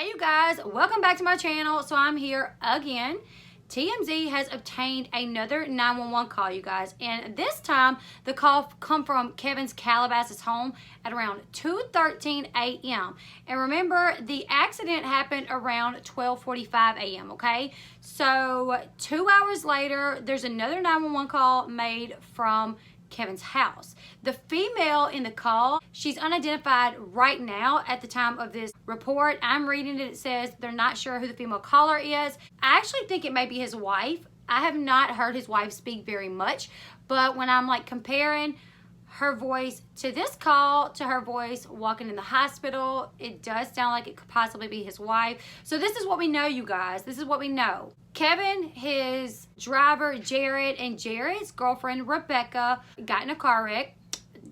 you guys, welcome back to my channel. So I'm here again. TMZ has obtained another 911 call, you guys, and this time the call come from Kevin's Calabasas home at around 2:13 a.m. and remember, the accident happened around 12:45 a.m. okay, so 2 hours later there's another 911 call made from Kevin's house. The female in the call, she's unidentified right now at the time of this report. I'm reading it. It says they're not sure who the female caller is. I actually think it may be his wife. I have not heard his wife speak very much, but when I'm like comparing her voice to this call to her voice walking in the hospital, it does sound like it could possibly be his wife. So this is what we know, you guys. This is what we know. Kevin, his driver Jared, and Jared's girlfriend Rebecca got in a car wreck.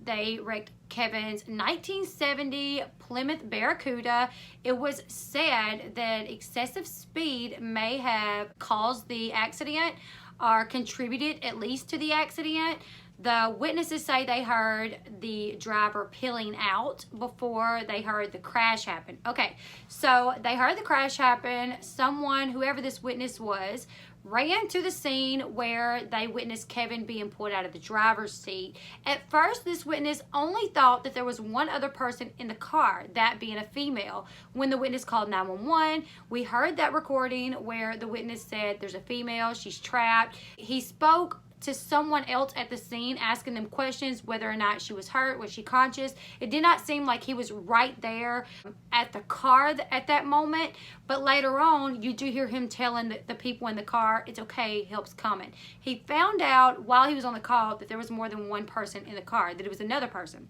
They wrecked Kevin's 1970 Plymouth Barracuda. It was said that excessive speed may have caused the accident or contributed at least to the accident. The witnesses say they heard the driver peeling out before they heard the crash happen. Okay, so they heard the crash happen. Someone, whoever this witness was, ran to the scene where they witnessed Kevin being pulled out of the driver's seat. At first, this witness only thought that there was one other person in the car, that being a female. When the witness called 911, we heard that recording where the witness said there's a female, she's trapped. He spoke to someone else at the scene, asking them questions whether or not she was hurt, was she conscious. It did not seem like he was right there at the car at that moment, but later on you do hear him telling the people in the car it's okay, help's coming. He found out while he was on the call that there was more than one person in the car, that it was another person.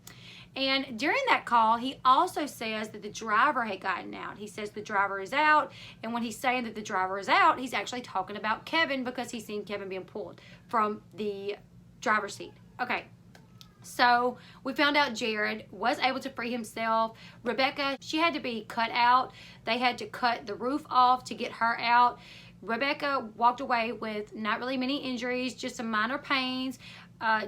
And during that call, he also says that the driver had gotten out. He says the driver is out, and when he's saying that the driver is out, he's actually talking about Kevin because he's seen Kevin being pulled from the driver's seat. Okay, so we found out Jared was able to free himself. Rebecca, she had to be cut out. They had to cut the roof off to get her out. Rebecca walked away with not really many injuries, just some minor pains.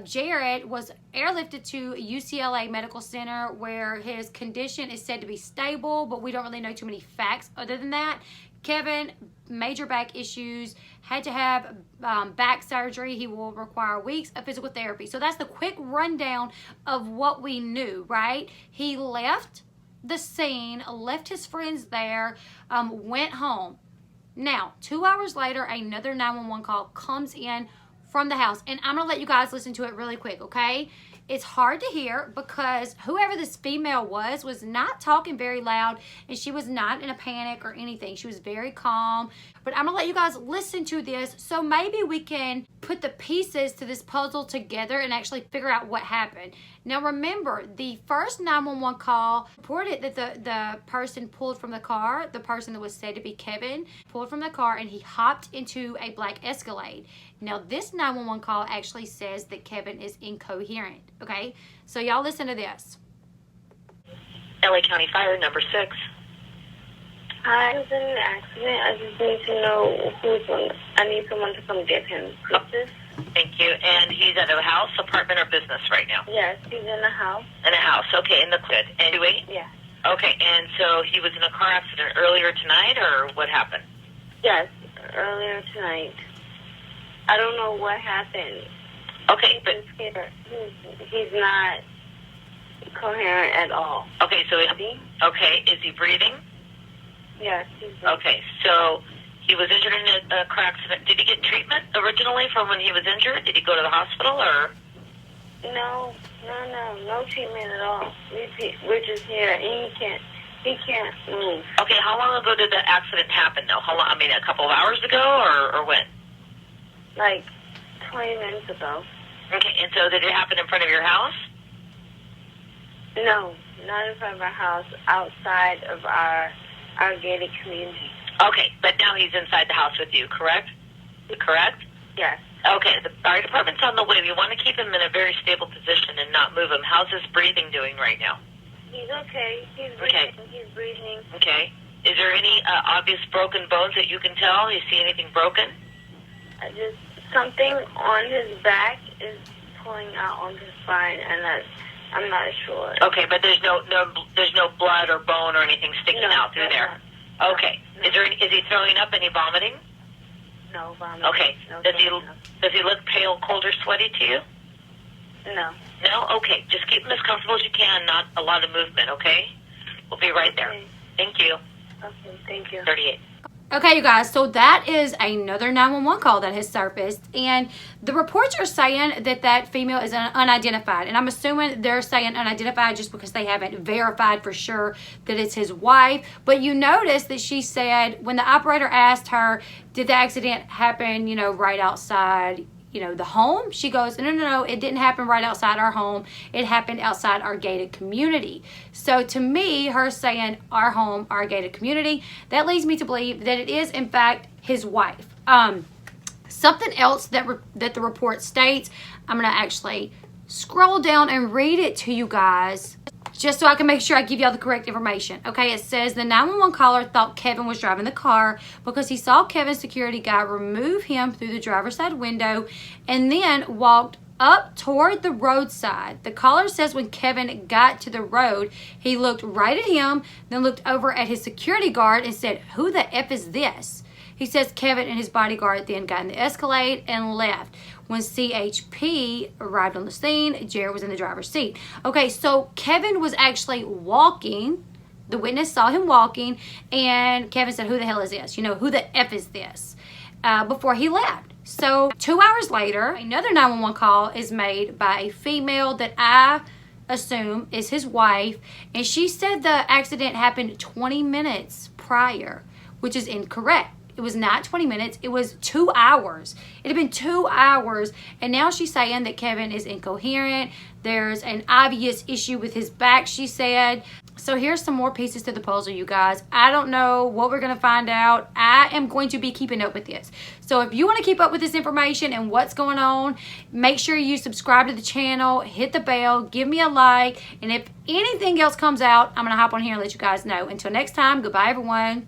Jared was airlifted to UCLA Medical Center where his condition is said to be stable, but we don't really know too many facts other than that. Kevin, major back issues, had to have back surgery. He will require weeks of physical therapy. So that's the quick rundown of what we knew, right? He left the scene, left his friends there, went home. Now, 2 hours later, another 911 call comes in from the house, and I'm gonna let you guys listen to it really quick, okay? It's hard to hear because whoever this female was not talking very loud, and she was not in a panic or anything. She was very calm. But I'm gonna let you guys listen to this so maybe we can put the pieces to this puzzle together and actually figure out what happened. Now remember, the first 911 call reported that the person pulled from the car, the person that was said to be Kevin, pulled from the car and he hopped into a black Escalade. Now this 911 call actually says that Kevin is incoherent, okay? So y'all listen to this. LA County Fire, number 6. Hi, I was in an accident. I just need to know who's on. I need someone to come get him. Please. Thank you. And he's at a house, apartment, or business right now? Yes, he's in a house. In a house, okay, in the good. And wait? Yeah. Okay, and so he was in a car accident earlier tonight, or what happened? Yes, earlier tonight. I don't know what happened. Okay, but he's not coherent at all. Okay, so is he breathing? Yes, he's breathing. Okay, so he was injured in a car accident. Did he get treatment originally from when he was injured? Did he go to the hospital, or? No treatment at all. We're just here, and he can't move. Okay, how long ago did the accident happen, though? How long? I mean, a couple of hours ago, or when? Like 20 minutes ago. Okay, and so did it happen in front of your house? No, not in front of our house, outside of our gated community. Okay, but now he's inside the house with you, correct? Correct? Yes. Okay, the fire department's on the way. We want to keep him in a very stable position and not move him. How's his breathing doing right now? He's okay. He's breathing. Okay. He's breathing. Okay. Is there any obvious broken bones that you can tell? You see anything broken? Just something on his back is pulling out on his spine, and I'm not sure. Okay, but there's no blood or bone or anything sticking out through there. Okay. Is he throwing up? Any vomiting? No vomiting. Okay. No Does throwing up. he look pale, cold, or sweaty to you? No. No? Okay. Just keep him as comfortable as you can, not a lot of movement, okay? We'll be right there. Okay. Thank you. Okay, thank you. 38. Okay, you guys, so that is another 911 call that has surfaced, and the reports are saying that that female is unidentified, and I'm assuming they're saying unidentified just because they haven't verified for sure that it's his wife. But you notice that she said when the operator asked her, did the accident happen, you know, right outside, you know, the home? She goes, no, it didn't happen right outside our home. It happened outside our gated community. So to me, her saying our home, our gated community, that leads me to believe that it is in fact his wife. Something else that the report states, I'm gonna actually scroll down and read it to you guys, just so I can make sure I give y'all the correct information. Okay, it says the 911 caller thought Kevin was driving the car because he saw Kevin's security guy remove him through the driver's side window and then walked up toward the roadside. The caller says when Kevin got to the road, he looked right at him, then looked over at his security guard and said, "Who the F is this?" He says Kevin and his bodyguard then got in the Escalade and left. When CHP arrived on the scene, Jared was in the driver's seat. Okay, so Kevin was actually walking. The witness saw him walking, and Kevin said, "Who the hell is this? You know, who the F is this?" Before he left. So 2 hours later, another 911 call is made by a female that I assume is his wife, and she said the accident happened 20 minutes prior, which is incorrect. It was not 20 minutes. It was 2 hours. It had been 2 hours. And now she's saying that Kevin is incoherent. There's an obvious issue with his back, she said. So here's some more pieces to the puzzle, you guys. I don't know what we're going to find out. I am going to be keeping up with this. So if you want to keep up with this information and what's going on, make sure you subscribe to the channel, hit the bell, give me a like. And if anything else comes out, I'm going to hop on here and let you guys know. Until next time, goodbye, everyone.